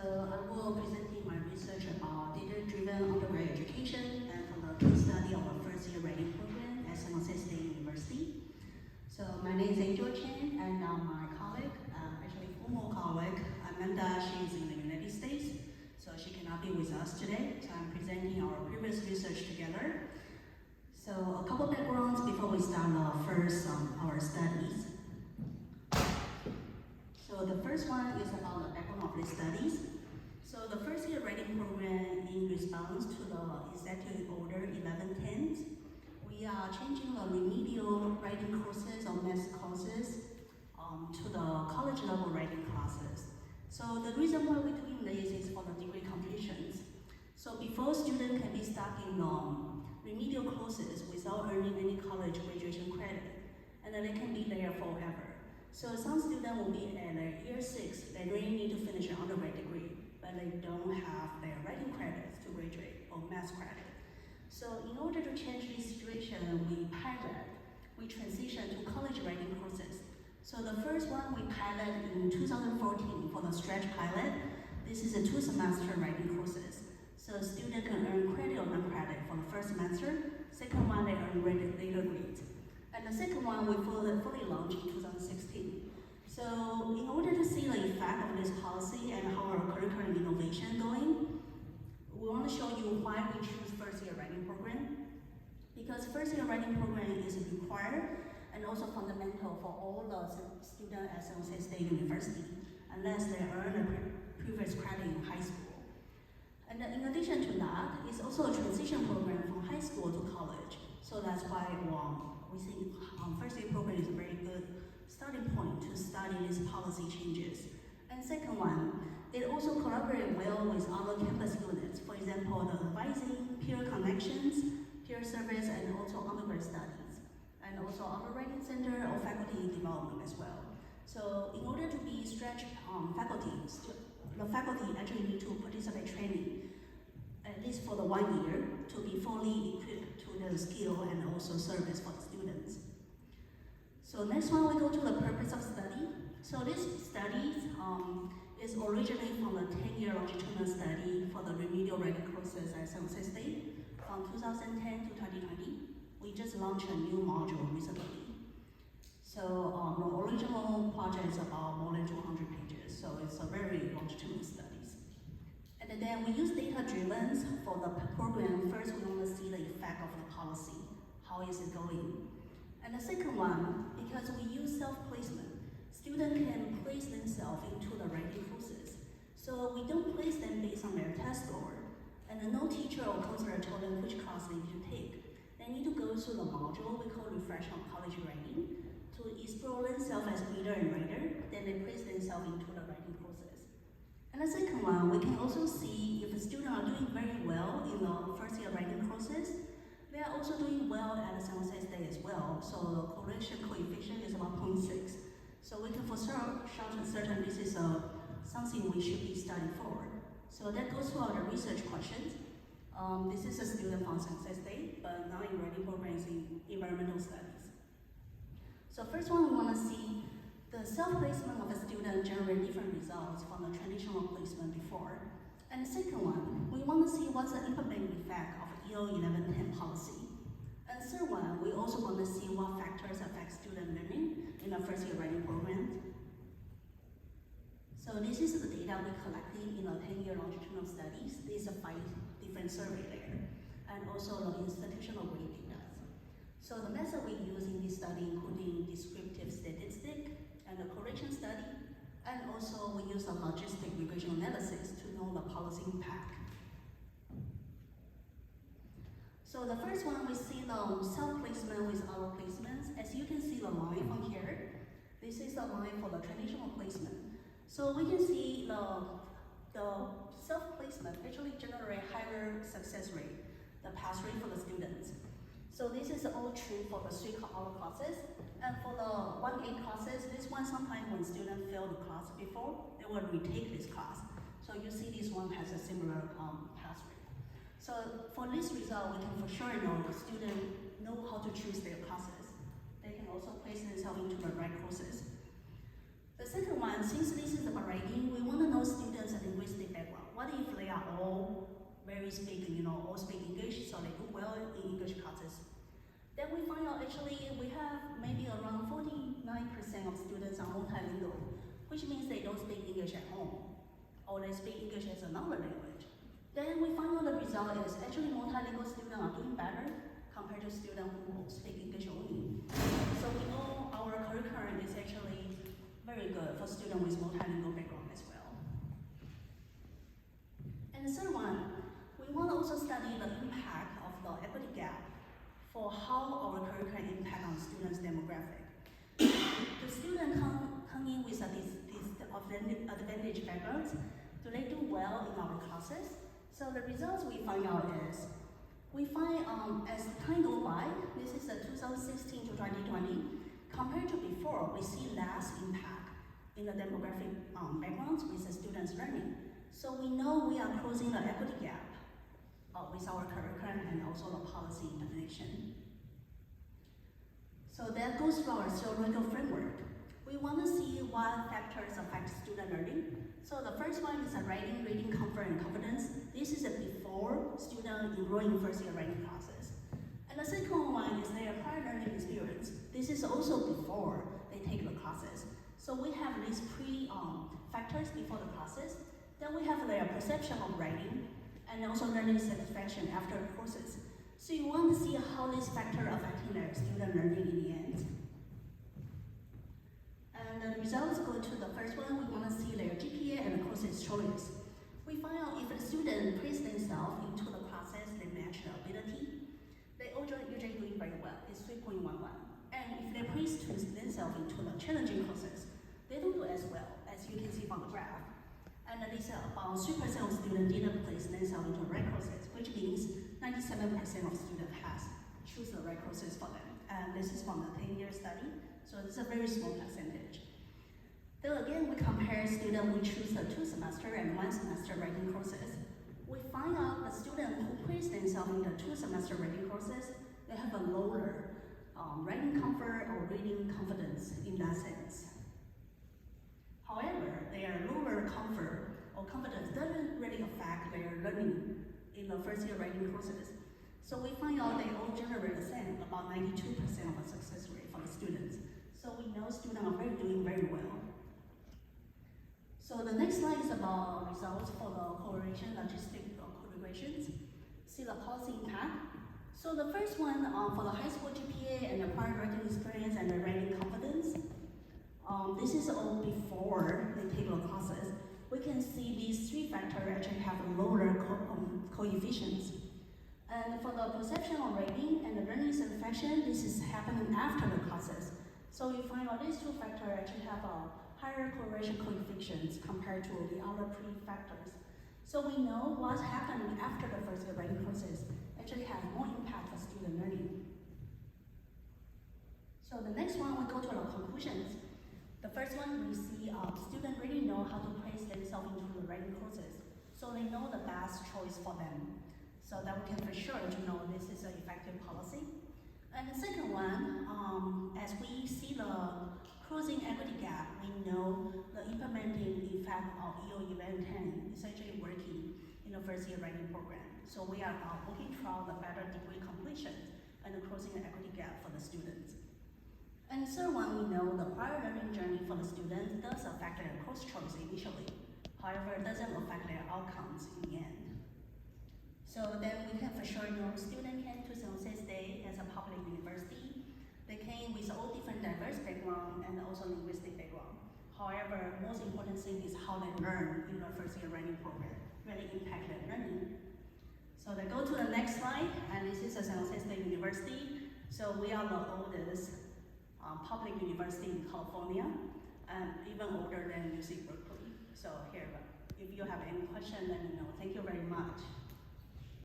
I will presenting my research about data-driven undergraduate education and from the case study of a first-year writing program at San Jose State University. So my name is Angel Chen, and my colleague, actually former colleague, Amanda, she is in the United States, so she cannot be with us today. So I'm presenting our previous research together. So a couple backgrounds before we start first our studies. So the first one is about the background of the studies. So the first year writing program in response to the Executive Order 1110, we are changing the remedial writing courses or math courses to the college level writing classes. So the reason why we're doing this is for the degree completions. So before students can be stuck in remedial courses without earning any college graduation credit, and then they can be there forever. So some students will be at their year 6, they really need to finish an undergrad degree, but they don't have their writing credits to graduate or math credit. So in order to change this situation, we transition to college writing courses. So the first one we pilot in 2014 for the stretch pilot. This is a 2-semester writing courses. So students can earn credit or non-credit for the first semester. Second one, they earn later grades. And the second one, we fully launched in 2016. So in order to see the effect of this policy and how our curriculum innovation going, we want to show you why we choose first year writing program. Because first year writing program is required and also fundamental for all the students at San Jose State University, unless they earn a previous credit in high school. And in addition to that, it's also a transition program from high school to college. So that's why we think first year program is a very good starting point to study these policy changes. And second one, it also collaborates well with other campus units. For example, the advising, peer connections, peer service, and also undergrad studies. And also our writing center or faculty development as well. So in order to be stretch faculty, the faculty actually need to participate training, at least for the 1 year, to be fully equipped to the skill and also service for the students. So next one, we go to the purpose of study. So this study is originally from the 10-year longitudinal study for the remedial writing courses at San Jose State from 2010 to 2020. We just launched a new module recently. So the original project is about more than 200 pages, so it's a very longitudinal studies. And then we use data-driven for the program. First, we want to see the effect of the policy. How is it going? And the second one, because we use self-placement, students can place themselves into the writing courses. So we don't place them based on their test score, and no teacher or counselor told them which class they need to take. They need to go through the module we call Refresh on College Writing to explore themselves as reader and writer, then they place themselves into the writing courses. And the second one, we can also see if the students are doing very well in the first year writing courses, they are also doing well at San Jose State as well. So the correlation coefficient is about 0.6. So we can for sure certain this is something we should be studying forward. So that goes to our research questions. This is a student from San Jose State, but now in writing programs in environmental studies. So first one, we want to see the self-placement of a student generate different results from the traditional placement before. And the second one, we want to see what's the implementing effect of EO 1110 policy. And the third one, we also want to see what factors affect student learning in the first year writing program. So this is the data we collected in the 10-year longitudinal studies. These are 5 different surveys there, and also the institutional grade data. So the method we use in this study including descriptive statistic and the correlation study, and also we use a logistic regression analysis to know the policy impact. So the first one, we see the self-placement with our placements. As you can see the line from here, this is the line for the traditional placement. So we can see the self-placement actually generate higher success rate, the pass rate for the students. So this is all true for the 3 other classes. And for the 1A classes, this one sometimes when students fail the class before, they will retake this class. So you see this one has a similar pass rate. So for this result, we can for sure know the students know how to choose their classes. They can also place themselves into the right courses. The second one, since this is about writing, we want to know students' linguistic are all very speak, all speak English, so they do well in English classes. Then we find out actually we have maybe around 49% of students are multilingual, which means they don't speak English at home, or they speak English as another language. Then we find out the result is actually multilingual students are doing better compared to students who speak English only. So we know our curriculum is actually very good for students with multilingual background as well. And the third one, we want to also study the impact of the equity gap for how our curriculum impact on students' demographic. The students come in with these advantage backgrounds. Do they do well in our classes? So the results we find out is, we find as time goes by, this is 2016 to 2020, compared to before, we see less impact in the demographic backgrounds with the students' learning. So we know we are closing the equity gap with our curriculum and also the policy implementation. So that goes to our theoretical framework. We want to see what factors affect student learning. So the first one is writing, reading comfort and confidence. This is before students enroll in first year writing process. And the second one is their prior learning experience. This is also before they take the classes. So we have these factors before the classes. Then we have their perception of writing and also learning satisfaction after the courses. So you want to see how this factor affecting their student learning in the end. And the results go to the first one. We want to see their GPA and the courses choice. We find out if the student place themselves into the classes that match their ability, they usually doing very well. It's 3.11. And if they place themselves into the challenging courses, they don't do as well, as you can see from the graph. And this about 3% of students didn't place themselves into the right courses, which means 97% of students has choose the right courses for them. And this is from the 10-year study, so it's a very small percentage. Then again, we compare students who choose the 2 semester and 1 semester writing courses. We find out the students who place themselves in the 2 semester writing courses, they have a lower writing comfort or reading confidence in that sense. However, their lower comfort or confidence doesn't really affect their learning in the first year writing courses. So we find out they all generate the same, about 92% of a success rate for the students. So we know students are doing very well. So the next slide is about results for the correlation logistic correlations. See the policy impact. So the first one for the high school GPA and the prior writing experience and the writing confidence. This is all before they take the classes. We can see these 3 factors actually have lower coefficients. And for the perception of rating and the learning satisfaction, this is happening after the classes. So you find out these 2 factors actually have a higher correlation coefficients compared to the other pre-factors. So we know what's happening after the first year writing courses actually has more impact for student learning. So the next one, we go to the conclusions. The first one, we see students really know how to place themselves into the writing courses. So they know the best choice for them. So that we can for sure know this is an effective policy. And the second one, as we see the closing equity gap, we know the implementing effect of EO 1110 is actually working in the first year writing program. So we are working toward the better degree completion and the closing the equity gap for the students. And the third one, we know the prior learning journey for the students does affect their course choice initially. However, it doesn't affect their outcomes in the end. So then we can for sure know students came to San Jose State as a public university. They came with all different diverse background and also linguistic background. However, most important thing is how they learn in the first year writing program, really impact their learning. So they go to the next slide, and this is a San Jose State University. So we are the oldest public university in California, and even older than UC Berkeley. So here, if you have any question, let me know. Thank you very much.